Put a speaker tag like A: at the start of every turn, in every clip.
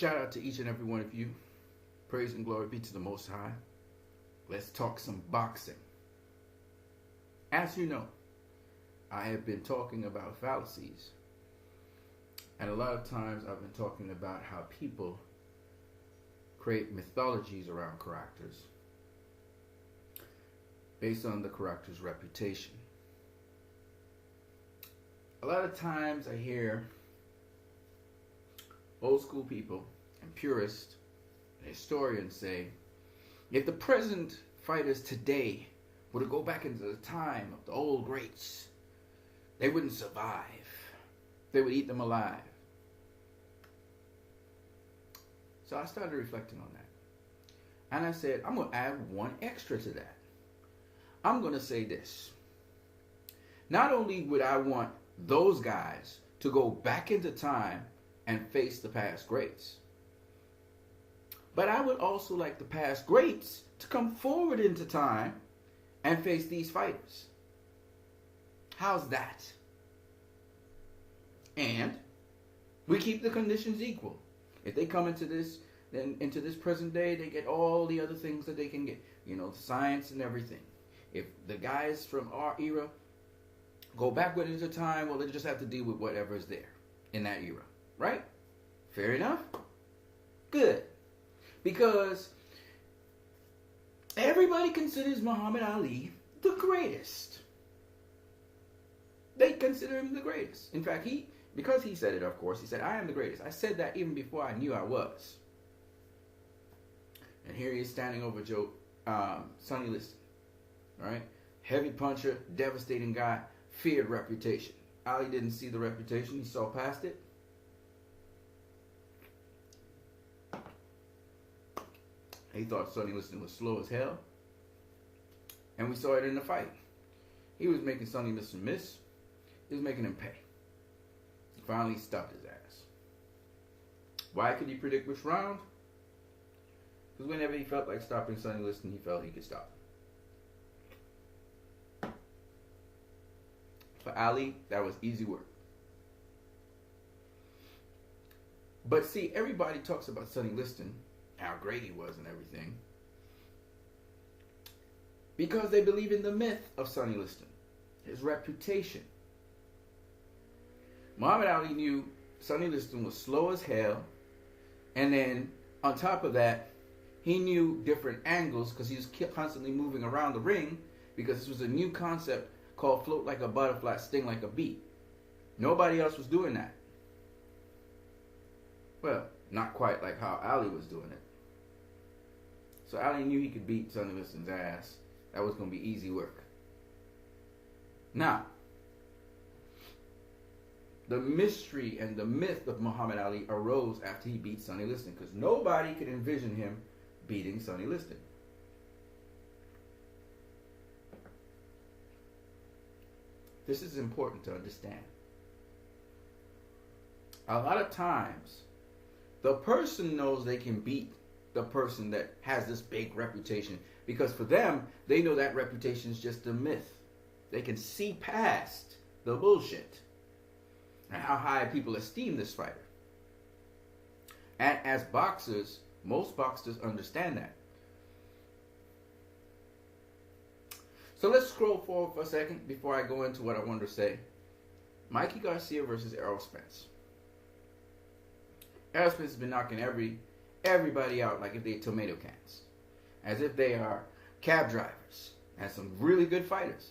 A: Shout out to each and every one of you. Praise and glory be to the Most High. Let's talk some boxing. As you know, I have been talking about fallacies. And a lot of times I've been talking about how people create mythologies around characters based on the character's reputation. A lot of times I hear old school people and purists and historians say, if the present fighters today were to go back into the time of the old greats, they wouldn't survive. They would eat them alive. So I started reflecting on that. And I said, I'm going to add one extra to that. I'm going to say this. Not only would I want those guys to go back into time and face the past greats, but I would also like the past greats to come forward into time and face these fighters. How's that? And we keep the conditions equal. If they come into this present day, they get all the other things that they can get. You know, science and everything. If the guys from our era go backward into time, well, they just have to deal with whatever is there in that era. Right? Fair enough? Good. Because everybody considers Muhammad Ali the greatest. They consider him the greatest. In fact, because he said it, of course, he said, I am the greatest. I said that even before I knew I was. And here he is standing over Sonny Liston. Right? Heavy puncher, devastating guy, feared reputation. Ali didn't see the reputation, he saw past it. He thought Sonny Liston was slow as hell. And we saw it in the fight. He was making Sonny Liston miss. He was making him pay. Finally stopped his ass. Why could he predict which round? Because whenever he felt like stopping Sonny Liston, he felt he could stop. For Ali, that was easy work. But see, everybody talks about Sonny Liston, how great he was and everything, because they believe in the myth of Sonny Liston, his reputation. Muhammad Ali knew Sonny Liston was slow as hell, and then on top of that, he knew different angles because he was constantly moving around the ring, because this was a new concept called float like a butterfly, sting like a bee. Nobody else was doing that. Well, not quite like how Ali was doing it. So Ali knew he could beat Sonny Liston's ass. That was going to be easy work. Now, the mystery and the myth of Muhammad Ali arose after he beat Sonny Liston, because nobody could envision him beating Sonny Liston. This is important to understand. A lot of times, the person knows they can beat the person that has this big reputation, because for them, they know that reputation is just a myth. They can see past the bullshit and how high people esteem this fighter. And as boxers, most boxers understand that. So let's scroll forward for a second before I go into what I wanted to say. Mikey Garcia versus Errol Spence. Errol Spence has been knocking everybody out like if they're tomato cans, as if they are cab drivers and some really good fighters.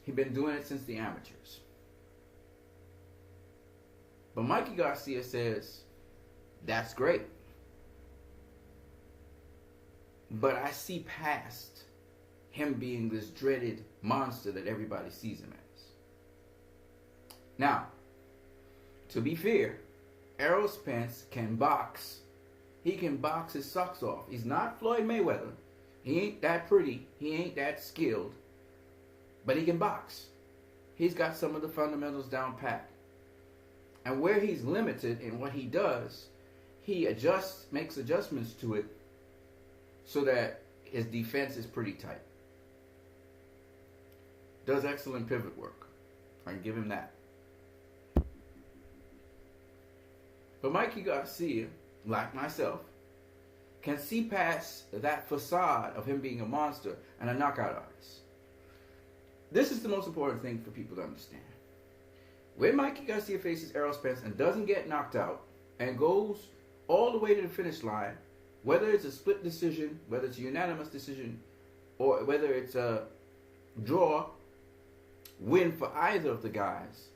A: He's been doing it since the amateurs. But Mikey Garcia says, that's great, but I see past him being this dreaded monster that everybody sees him as. Now, to be fair, Errol Spence can box. He can box his socks off. He's not Floyd Mayweather. He ain't that pretty. He ain't that skilled. But he can box. He's got some of the fundamentals down pat. And where he's limited in what he does, he makes adjustments to it so that his defense is pretty tight. Does excellent pivot work. I can give him that. But Mikey Garcia, like myself, can see past that facade of him being a monster and a knockout artist. This is the most important thing for people to understand. When Mikey Garcia faces Errol Spence and doesn't get knocked out and goes all the way to the finish line, whether it's a split decision, whether it's a unanimous decision, or whether it's a draw, win for either of the guys,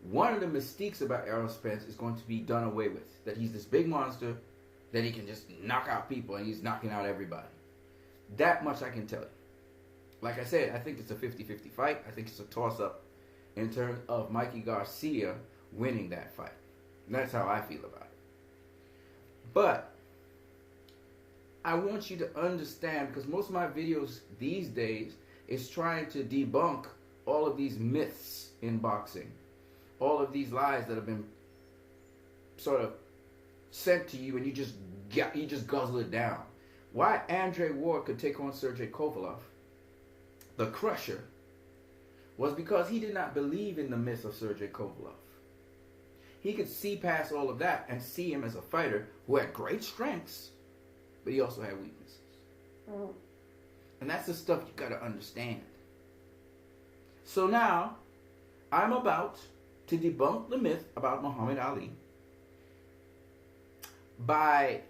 A: one of the mystiques about Errol Spence is going to be done away with. That he's this big monster, that he can just knock out people, and he's knocking out everybody. That much I can tell you. Like I said, I think it's a 50-50 fight. I think it's a toss-up in terms of Mikey Garcia winning that fight. And that's how I feel about it. But I want you to understand, because most of my videos these days is trying to debunk all of these myths in boxing. All of these lies that have been sort of sent to you and you just guzzle it down. Why Andre Ward could take on Sergey Kovalev, the Crusher, was because he did not believe in the myth of Sergey Kovalev. He could see past all of that and see him as a fighter who had great strengths, but he also had weaknesses. Mm. And that's the stuff you got to understand. So now, I'm about to debunk the myth about Muhammad Ali by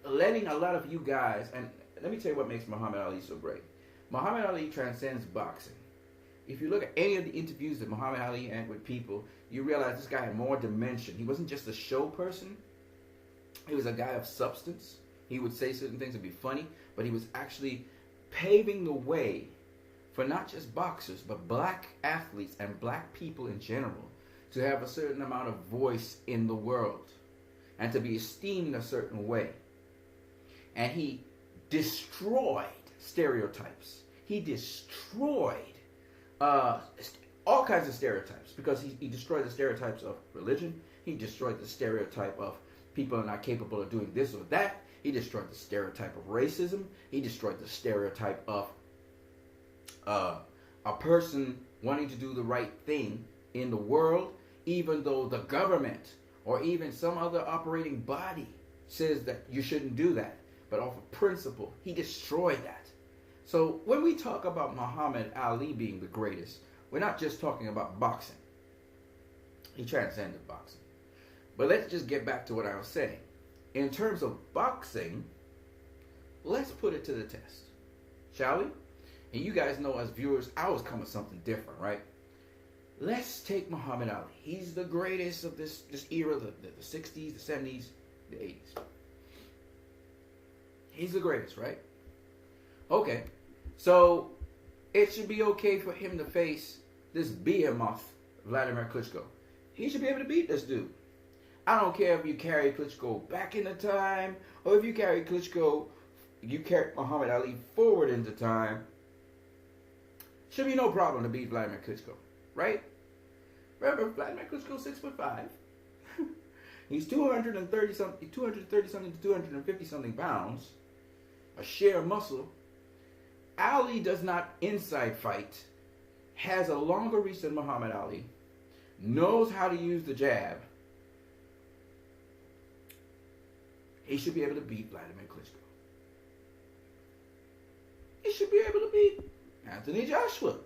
A: letting a lot of you guys, and let me tell you what makes Muhammad Ali so great. Muhammad Ali transcends boxing. If you look at any of the interviews that Muhammad Ali had with people, you realize this guy had more dimension. He wasn't just a show person. He was a guy of substance. He would say certain things that would be funny, but he was actually paving the way for not just boxers, but black athletes and black people in general to have a certain amount of voice in the world and to be esteemed a certain way. And he destroyed stereotypes. He destroyed all kinds of stereotypes, because he destroyed the stereotypes of religion. He destroyed the stereotype of people are not capable of doing this or that. He destroyed the stereotype of racism. He destroyed the stereotype of a person wanting to do the right thing in the world, even though the government or even some other operating body says that you shouldn't do that. But off of principle, he destroyed that. So when we talk about Muhammad Ali being the greatest, we're not just talking about boxing. He transcended boxing. But let's just get back to what I was saying. In terms of boxing, let's put it to the test, shall we? And you guys know, as viewers, I always come with something different, right? Let's take Muhammad Ali. He's the greatest of this era, the 60s, the 70s, the 80s. He's the greatest, right? Okay, so it should be okay for him to face this behemoth, Vladimir Klitschko. He should be able to beat this dude. I don't care if you carry Klitschko back in the time, or if you carry Muhammad Ali forward into time. Should be no problem to beat Vladimir Klitschko, right? Remember, Vladimir Klitschko 6'5". He's 230 something to 250 something pounds, a sheer muscle. Ali does not inside fight, has a longer reach than Muhammad Ali, knows how to use the jab. He should be able to beat Vladimir Klitschko. He should be able to beat Anthony Joshua.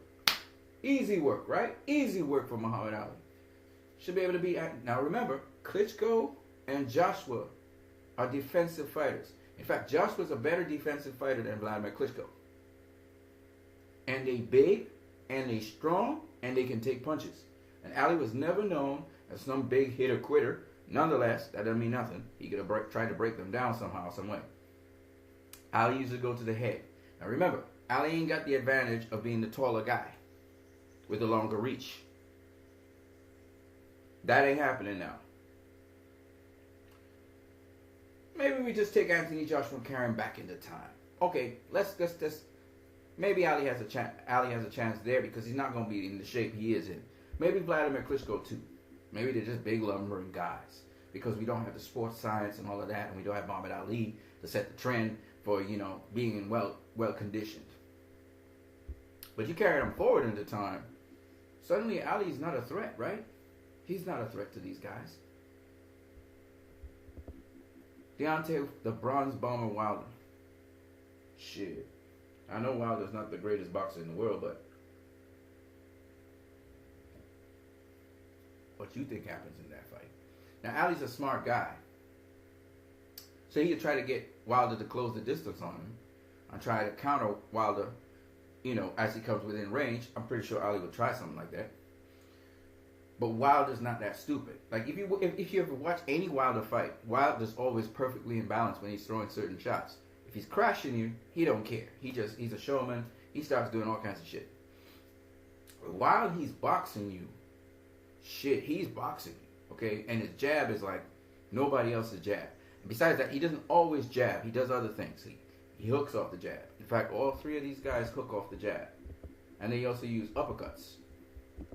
A: Easy work, right? Easy work for Muhammad Ali. Should be able to beat. Now remember, Klitschko and Joshua are defensive fighters. In fact, Joshua's a better defensive fighter than Vladimir Klitschko. And they big, and they strong, and they can take punches. And Ali was never known as some big hitter quitter. Nonetheless, that doesn't mean nothing. He could have tried to break them down somehow, some way. Ali used to go to the head. Now remember, Ali ain't got the advantage of being the taller guy with the longer reach. That ain't happening now. Maybe we just take Anthony Joshua and carry him back into time. Okay, let's maybe Ali has a chance. Ali has a chance there because he's not going to be in the shape he is in. Maybe Vladimir Klitschko too. Maybe they're just big lumbering guys because we don't have the sports science and all of that, and we don't have Muhammad Ali to set the trend for, you know, being well conditioned. But you carry him forward into time, suddenly Ali's not a threat, right? He's not a threat to these guys. Deontay, the Bronze Bomber Wilder. Shit. I know Wilder's not the greatest boxer in the world, but what you think happens in that fight? Now, Ali's a smart guy. So he'll try to get Wilder to close the distance on him and try to counter Wilder, as he comes within range. I'm pretty sure Ali will try something like that. But Wilder's not that stupid. Like, if you ever watch any Wilder fight, Wilder's always perfectly in balance when he's throwing certain shots. If he's crashing you, he don't care. He's a showman. He starts doing all kinds of shit. But while he's boxing you, he's boxing you, okay? And his jab is like nobody else's jab. And besides that, he doesn't always jab. He does other things. He hooks off the jab. In fact, all three of these guys hook off the jab. And they also use uppercuts,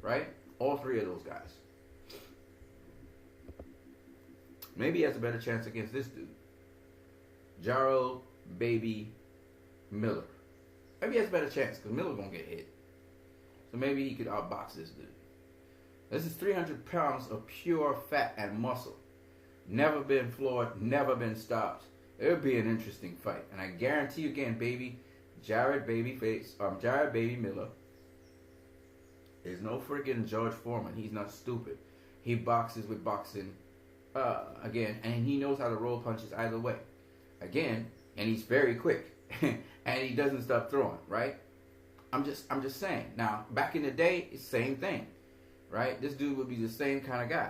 A: right? All three of those guys. Maybe he has a better chance against this dude, Jarrell Baby Miller. Maybe he has a better chance because Miller's going to get hit. So maybe he could outbox this dude. This is 300 pounds of pure fat and muscle. Never been floored, never been stopped. It would be an interesting fight. And I guarantee you again, Jared Baby Miller is no freaking George Foreman. He's not stupid. He boxes with boxing again, and he knows how to roll punches either way. Again, and he's very quick. And he doesn't stop throwing, right? I'm just saying. Now, back in the day, it's the same thing. Right? This dude would be the same kind of guy.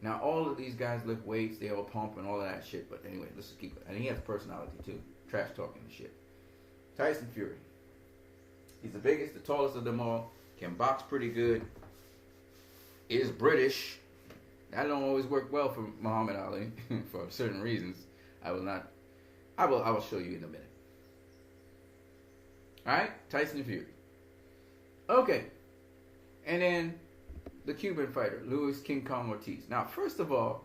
A: Now, all of these guys lift weights, they all pump and all of that shit. But anyway, let's just keep it. And he has personality too. Trash talking and shit. Tyson Fury. He's the biggest, the tallest of them all. Can box pretty good. Is British. That don't always work well for Muhammad Ali for certain reasons. I will show you in a minute. Alright? Tyson Fury. Okay. And then the Cuban fighter, Luis King Kong Ortiz. Now, first of all,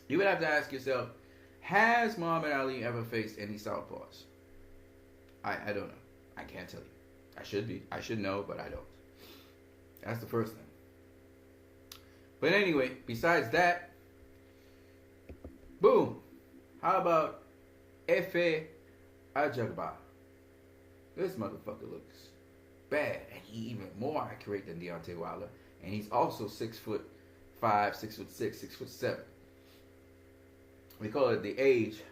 A: you would have to ask yourself, has Muhammad Ali ever faced any southpaws? I don't know. I can't tell you. I should know, but I don't. That's the first thing. But anyway, besides that, boom. How about Efe Ajagba? This motherfucker looks bad, and he even more accurate than Deontay Wilder, and he's also 6'5", 6'6", 6'7". We call it the age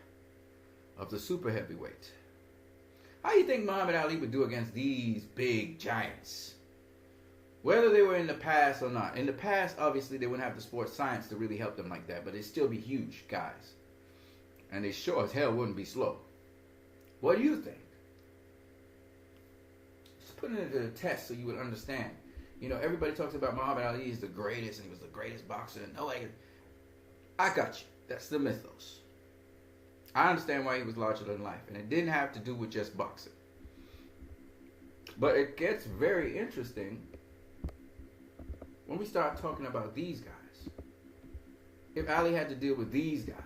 A: of the super heavyweight. How do you think Muhammad Ali would do against these big giants? Whether they were in the past or not. In the past, obviously, they wouldn't have the sports science to really help them like that, but they'd still be huge guys. And they sure as hell wouldn't be slow. What do you think? Put it into the test so you would understand. Everybody talks about Muhammad Ali is the greatest and he was the greatest boxer. I got you. That's the mythos. I understand why he was larger than life, and it didn't have to do with just boxing. But it gets very interesting when we start talking about these guys. If Ali had to deal with these guys,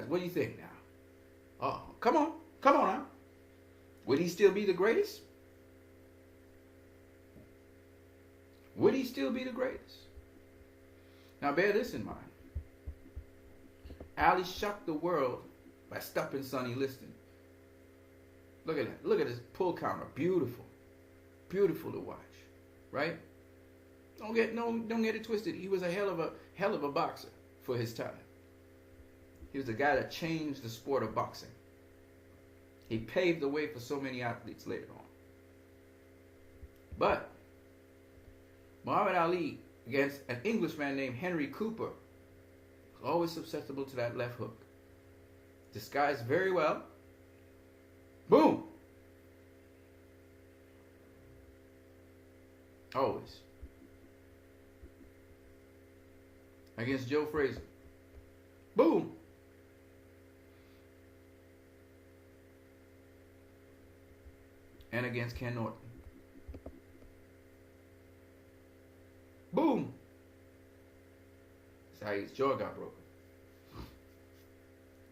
A: what do you think now? Oh, come on now. Would he still be the greatest? Now bear this in mind. Ali shocked the world by stopping Sonny Liston. Look at that. Look at his pull counter. Beautiful. Beautiful to watch. Right? Don't get it twisted. He was a hell of a boxer for his time. He was the guy that changed the sport of boxing. He paved the way for so many athletes later on. But Muhammad Ali against an Englishman named Henry Cooper was always susceptible to that left hook. Disguised very well. Boom! Always. Against Joe Frazier. Boom! And against Ken Norton. Boom! That's how his jaw got broken.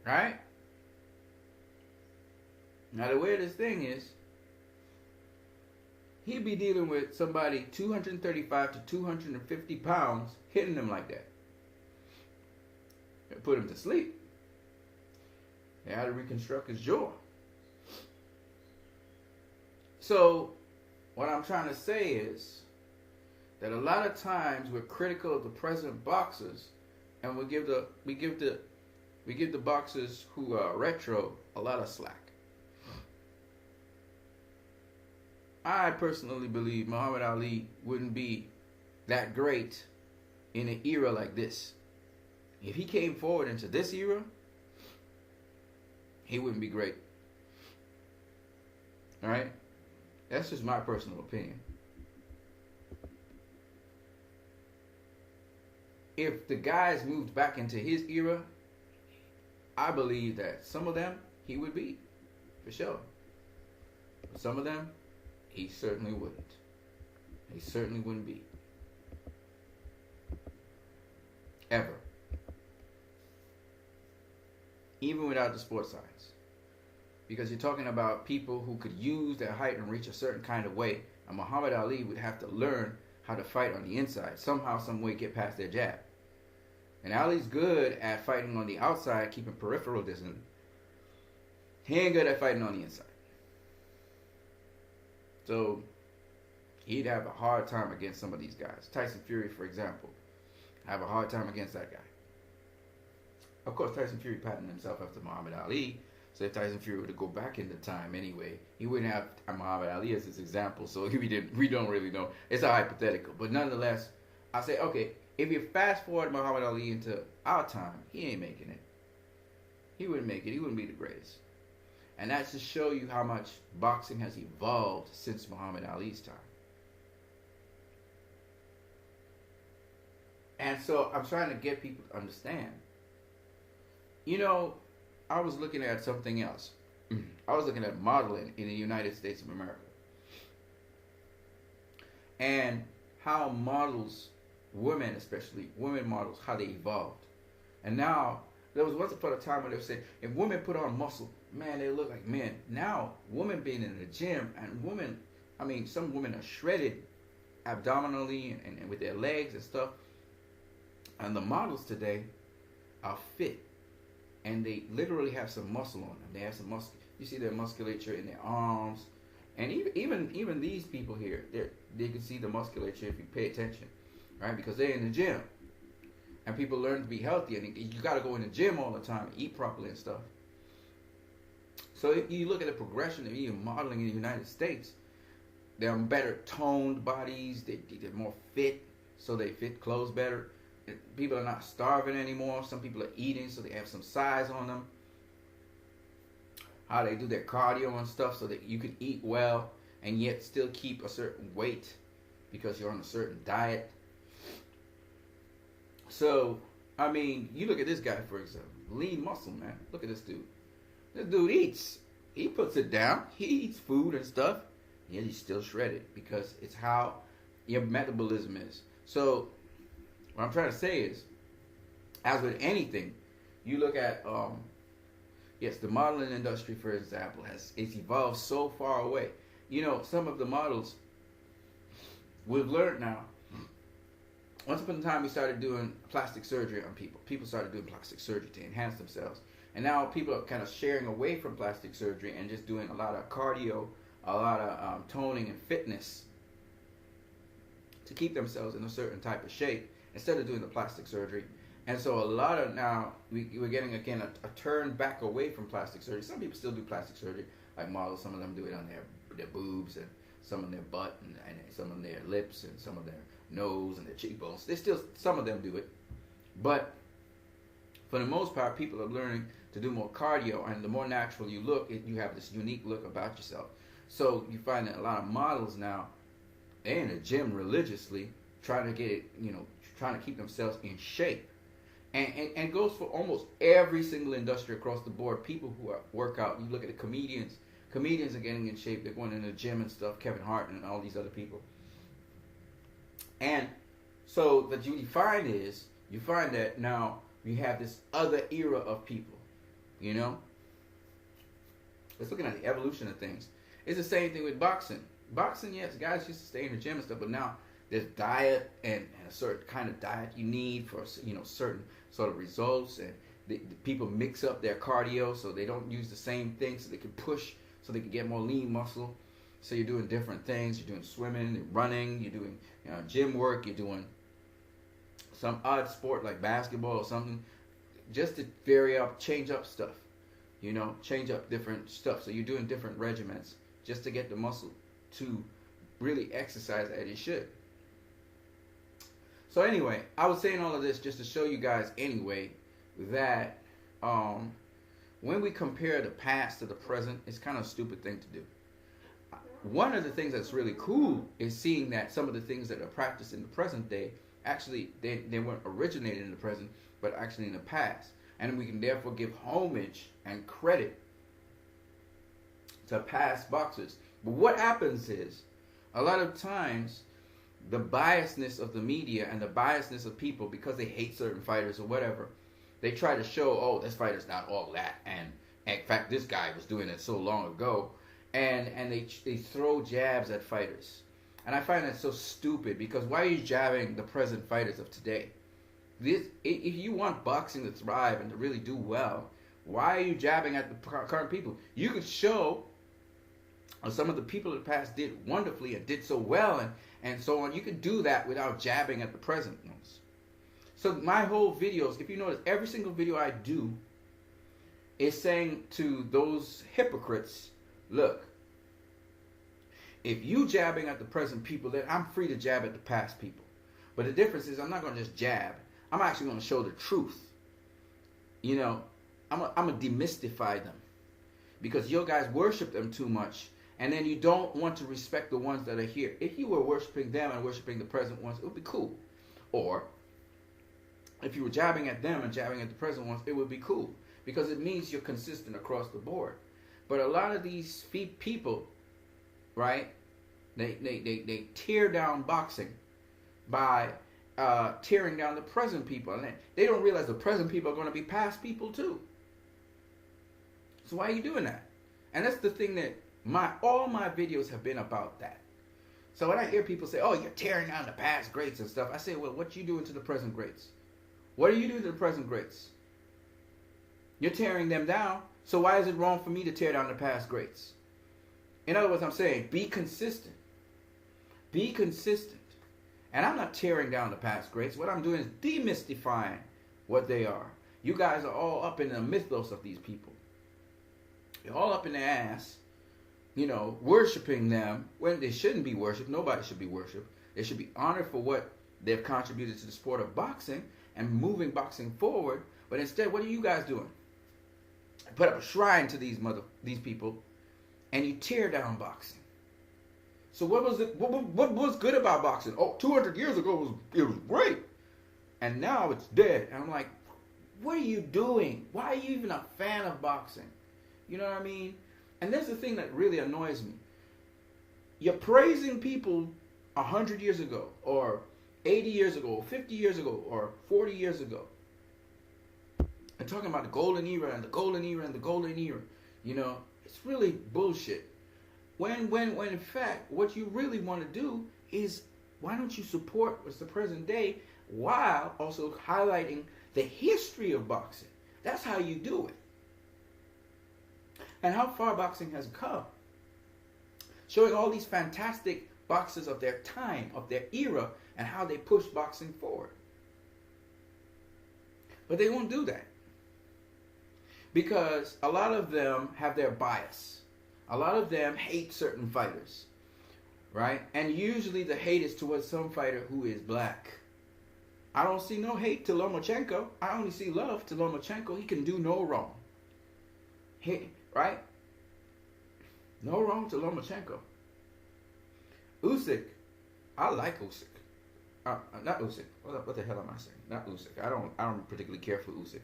A: Right? Now the weirdest thing is, he'd be dealing with somebody 235 to 250 pounds hitting him like that. It put him to sleep. They had to reconstruct his jaw. So, what I'm trying to say is that a lot of times we're critical of the present boxers, and we give the boxers who are retro a lot of slack. I personally believe Muhammad Ali wouldn't be that great in an era like this. If he came forward into this era, he wouldn't be great. All right? That's just my personal opinion. If the guys moved back into his era, I believe that some of them he would beat, for sure. But some of them, he certainly wouldn't. He certainly wouldn't beat. Ever. Even without the sports science. Because you're talking about people who could use their height and reach a certain kind of way. And Muhammad Ali would have to learn how to fight on the inside. Somehow, some way get past their jab. And Ali's good at fighting on the outside, keeping peripheral distance. He ain't good at fighting on the inside. So, he'd have a hard time against some of these guys. Tyson Fury, for example, have a hard time against that guy. Of course, Tyson Fury patterned himself after Muhammad Ali. So if Tyson Fury were to go back into time anyway, he wouldn't have Muhammad Ali as his example. So we don't really know. It's a hypothetical. But nonetheless, I say, okay, if you fast forward Muhammad Ali into our time, he ain't making it. He wouldn't make it. He wouldn't be the greatest. And that's to show you how much boxing has evolved since Muhammad Ali's time. And so I'm trying to get people to understand. You know, I was looking at something else. I was looking at modeling in the United States of America. And how models, women especially, women models, how they evolved. And now, there was once upon a time when they were saying, if women put on muscle, man, they look like men. Now, women being in the gym, and women, I mean, some women are shredded abdominally and with their legs and stuff. And the models today are fit. And they literally have some muscle on them. They have some muscle. You see their musculature in their arms. And even these people here, they can see the musculature if you pay attention. Right? Because they're in the gym. And people learn to be healthy. And you got to go in the gym all the time, eat properly and stuff. So if you look at the progression of even modeling in the United States, they're better toned bodies. They're more fit, so they fit clothes better. People are not starving anymore. Some people are eating, so they have some size on them. How they do their cardio and stuff so that you can eat well and yet still keep a certain weight because you're on a certain diet. So, I mean, you look at this guy, for example. Lean muscle, man. Look at this dude. This dude eats. He puts it down. He eats food and stuff. Yet he's still shredded because it's how your metabolism is. So, what I'm trying to say is, as with anything, you look at, yes, the modeling industry, for example, it's evolved so far away. You know, some of the models, we've learned now, once upon a time we started doing plastic surgery on people. People started doing plastic surgery to enhance themselves. And now people are kind of sharing away from plastic surgery and just doing a lot of cardio, a lot of toning and fitness to keep themselves in a certain type of shape, instead of doing the plastic surgery. And so a lot of now, we're getting, again, a turn back away from plastic surgery. Some people still do plastic surgery, like models. Some of them do it on their boobs, and some on their butt, and some on their lips, and some of their nose, and their cheekbones. Some of them do it. But for the most part, people are learning to do more cardio, and the more natural you look, you have this unique look about yourself. So you find that a lot of models now, they're in the gym religiously, trying to get it, trying to keep themselves in shape. And it goes for almost every single industry across the board. People who work out, you look at the comedians are getting in shape. They're going in the gym and stuff, Kevin Hart and all these other people. And so what you find that now you have this other era of people, It's looking at the evolution of things. It's the same thing with boxing. boxing, yes, guys used to stay in the gym and stuff, but now there's diet and a certain kind of diet you need for certain sort of results, and the people mix up their cardio so they don't use the same thing, so they can push, so they can get more lean muscle. So you're doing different things. You're doing swimming, running. You're doing gym work. You're doing some odd sport like basketball or something, just to vary up, change up stuff. Change up different stuff. So you're doing different regimens just to get the muscle to really exercise as it should. So anyway, I was saying all of this just to show you guys anyway that when we compare the past to the present, it's kind of a stupid thing to do. One of the things that's really cool is seeing that some of the things that are practiced in the present day, actually they weren't originated in the present, but actually in the past. And we can therefore give homage and credit to past boxers. But what happens is, a lot of times, the biasness of the media and the biasness of people, because they hate certain fighters or whatever, they try to show, oh, this fighter's not all that, and in fact, this guy was doing it so long ago, and they throw jabs at fighters. And I find that so stupid, because why are you jabbing the present fighters of today? If you want boxing to thrive and to really do well, why are you jabbing at the current people? You could show some of the people in the past did wonderfully and did so well and so on. You could do that without jabbing at the present ones. So my whole videos, if you notice, every single video I do is saying to those hypocrites, look, if you jabbing at the present people, then I'm free to jab at the past people. But the difference is I'm not going to just jab. I'm actually going to show the truth. I'm going to demystify them. Because you guys worship them too much. And then you don't want to respect the ones that are here. If you were worshiping them and worshiping the present ones, it would be cool. Or if you were jabbing at them and jabbing at the present ones, it would be cool. Because it means you're consistent across the board. But a lot of these people, right, they tear down boxing by tearing down the present people. And they don't realize the present people are going to be past people too. So why are you doing that? And that's the thing that all my videos have been about that. So when I hear people say, oh, you're tearing down the past greats and stuff, I say, well, what you doing to the present greats? What are you doing to the present greats? You're tearing them down, so why is it wrong for me to tear down the past greats? In other words, I'm saying, be consistent. Be consistent. And I'm not tearing down the past greats. What I'm doing is demystifying what they are. You guys are all up in the mythos of these people. You're all up in their ass, worshiping them when they shouldn't be worshipped. Nobody should be worshipped. They should be honored for what they've contributed to the sport of boxing and moving boxing forward. But instead, what are you guys doing? Put up a shrine to these people, and you tear down boxing. So what was good about boxing? Oh, 200 years ago it was great, and now it's dead. And I'm like, what are you doing? Why are you even a fan of boxing? You know what I mean? And that's the thing that really annoys me. You're praising people 100 years ago, or 80 years ago, or 50 years ago, or 40 years ago. And talking about the golden era and the golden era and the golden era. It's really bullshit. When in fact, what you really want to do is, why don't you support what's the present day while also highlighting the history of boxing? That's how you do it. And how far boxing has come. Showing all these fantastic boxers of their time, of their era, and how they push boxing forward. But they won't do that. Because a lot of them have their bias. A lot of them hate certain fighters. Right? And usually the hate is towards some fighter who is black. I don't see no hate to Lomachenko. I only see love to Lomachenko. He can do no wrong. Right? No wrong to Lomachenko. Usyk. I like Usyk. Not Usyk. What the hell am I saying? Not Usyk. I don't particularly care for Usyk.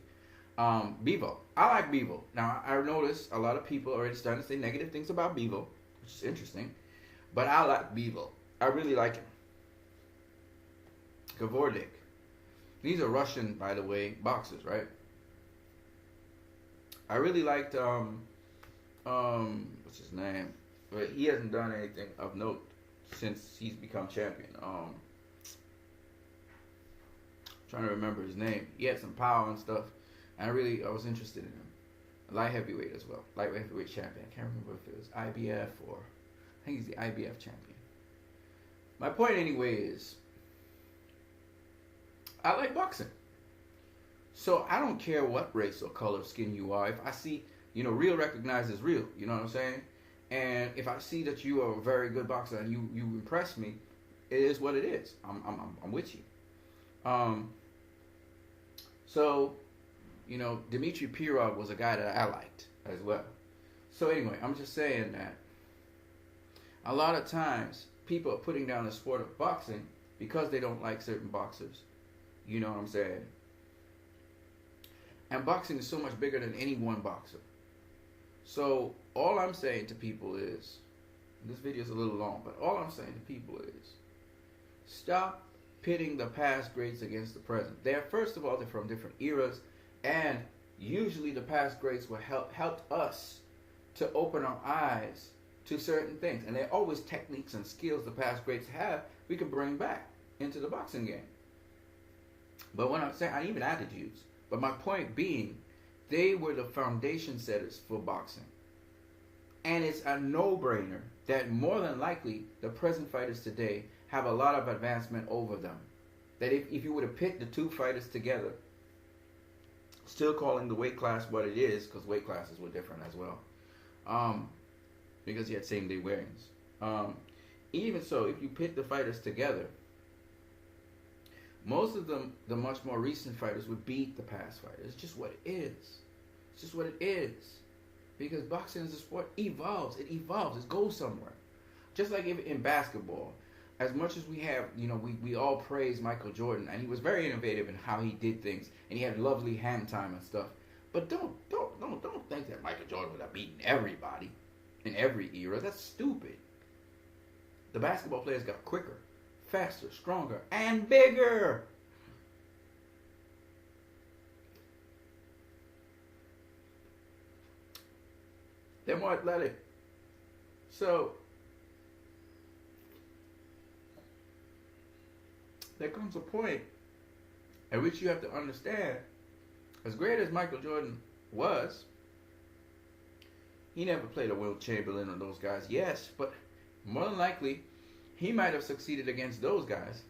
A: Bivol. I like Bivol. Now, I noticed a lot of people already starting to say negative things about Bivol, which is interesting. But I like Bivol. I really like him. Gavordik. These are Russian, by the way, boxers, right? I really liked, what's his name? but he hasn't done anything of note since he's become champion. Trying to remember his name. He had some power and stuff, and I was interested in him. Light heavyweight as well. Light heavyweight champion. I can't remember if it was IBF or I think he's the IBF champion. My point anyway is I like boxing. So I don't care what race or color of skin you are. If I see, real recognizes real. You know what I'm saying? And if I see that you are a very good boxer and you impress me, it is what it is. I'm with you. So, Dmitry Pirog was a guy that I liked as well. So anyway, I'm just saying that a lot of times people are putting down the sport of boxing because they don't like certain boxers. You know what I'm saying? And boxing is so much bigger than any one boxer. So all I'm saying to people is, this video is a little long, but all I'm saying to people is, stop pitting the past greats against the present. First of all, they're from different eras, and usually the past greats will helped us to open our eyes to certain things. And there are always techniques and skills the past greats have we can bring back into the boxing game. But when I'm saying, even attitudes. But my point being, they were the foundation setters for boxing. And it's a no-brainer that more than likely the present fighters today have a lot of advancement over them. That if you were to pit the two fighters together, still calling the weight class what it is, because weight classes were different as well, because you had same day weightings. Even so, if you pit the fighters together, most of them, the much more recent fighters, would beat the past fighters. It's just what it is. It's just what it is. Because boxing as a sport evolves. It evolves. It goes somewhere. Just like in basketball, as much as we have, we all praise Michael Jordan, and he was very innovative in how he did things, and he had lovely hand time and stuff. But don't think that Michael Jordan would have beaten everybody in every era. That's stupid. The basketball players got quicker, faster, stronger, and bigger. They're more athletic. So there comes a point at which you have to understand, as great as Michael Jordan was, he never played a Will Chamberlain or those guys. Yes, but more than likely, he might have succeeded against those guys.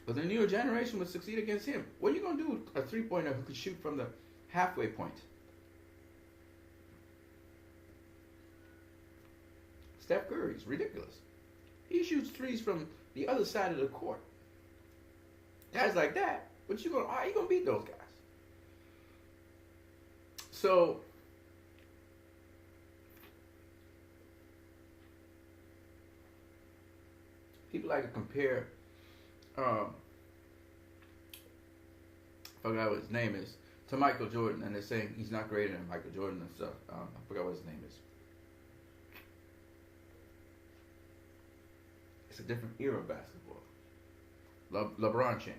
A: But the newer generation would succeed against him. What are you going to do with a three-pointer who could shoot from the halfway point? Steph Curry's ridiculous. He shoots threes from the other side of the court. Guys like that, but how are you gonna beat those guys? So people like to compare. I forgot what his name is, to Michael Jordan, and they're saying he's not greater than Michael Jordan and stuff. I forgot what his name is. It's a different era of basketball. LeBron James.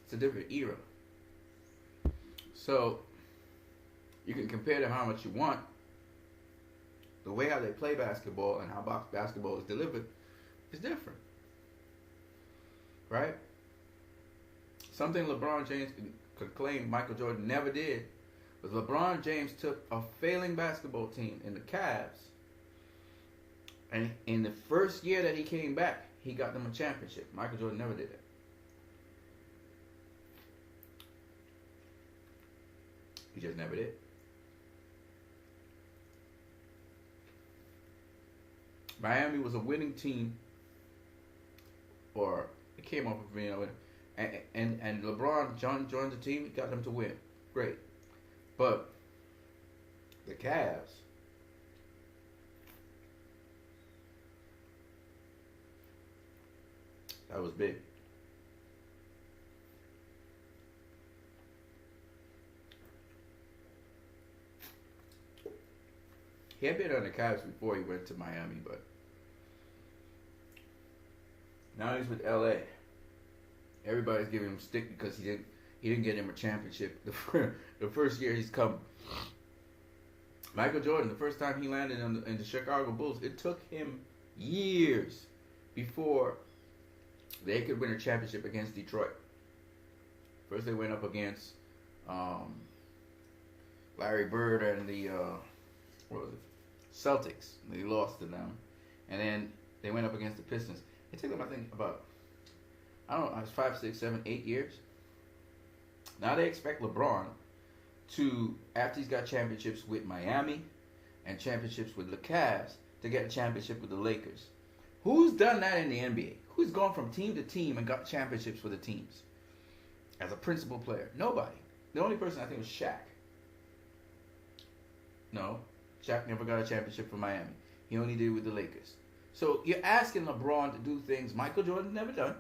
A: It's a different era. So you can compare them how much you want. The way how they play basketball and how basketball is delivered is different. Right? Something LeBron James could claim Michael Jordan never did was LeBron James took a failing basketball team in the Cavs, and in the first year that he came back, he got them a championship. Michael Jordan never did that. He just never did. Miami was a winning team, or it came off of being a winner. And LeBron joined the team, got them to win. Great. But the Cavs, that was big. He had been on the Cavs before he went to Miami, but now he's with LA. Everybody's giving him stick because he didn't get him a championship the first year he's come. Michael Jordan, the first time he landed in the Chicago Bulls, it took him years before they could win a championship against Detroit. First, they went up against Larry Bird and the what was it? Celtics. They lost to them, and then they went up against the Pistons. It took them, I think, about I don't know, it was 5, 6, 7, 8 years. Now they expect LeBron to, after he's got championships with Miami and championships with the Cavs, to get a championship with the Lakers. Who's done that in the NBA? Who's gone from team to team and got championships for the teams as a principal player? Nobody. The only person I think was Shaq. No, Shaq never got a championship for Miami. He only did it with the Lakers. So you're asking LeBron to do things Michael Jordan's never done.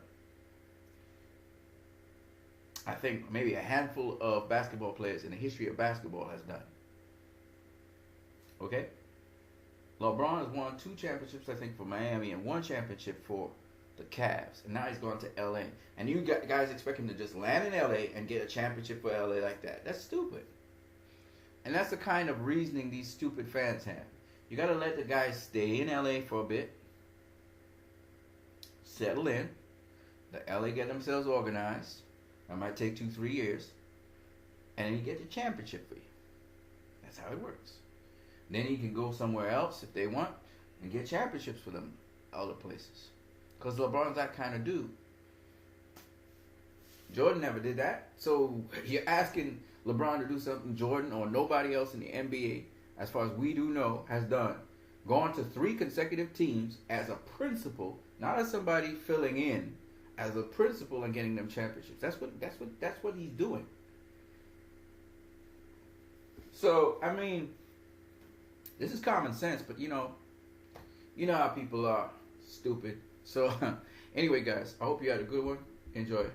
A: I think maybe a handful of basketball players in the history of basketball has done. Okay? LeBron has won 2 championships, I think, for Miami and 1 championship for the Cavs. And now he's gone to LA. And you guys expect him to just land in LA and get a championship for LA like that. That's stupid. And that's the kind of reasoning these stupid fans have. You got to let the guys stay in LA for a bit. Settle in. Let LA get themselves organized. That might take 2-3 years. And then you get the championship for you. That's how it works. Then you can go somewhere else if they want and get championships for them other places. Because LeBron's that kind of dude. Jordan never did that. So you're asking LeBron to do something Jordan or nobody else in the NBA, as far as we do know, has done. Gone to 3 consecutive teams as a principal, not as somebody filling in, as a principal and getting them championships. That's what he's doing. So, I mean, this is common sense, but you know how people are stupid. So, anyway, guys, I hope you had a good one. Enjoy.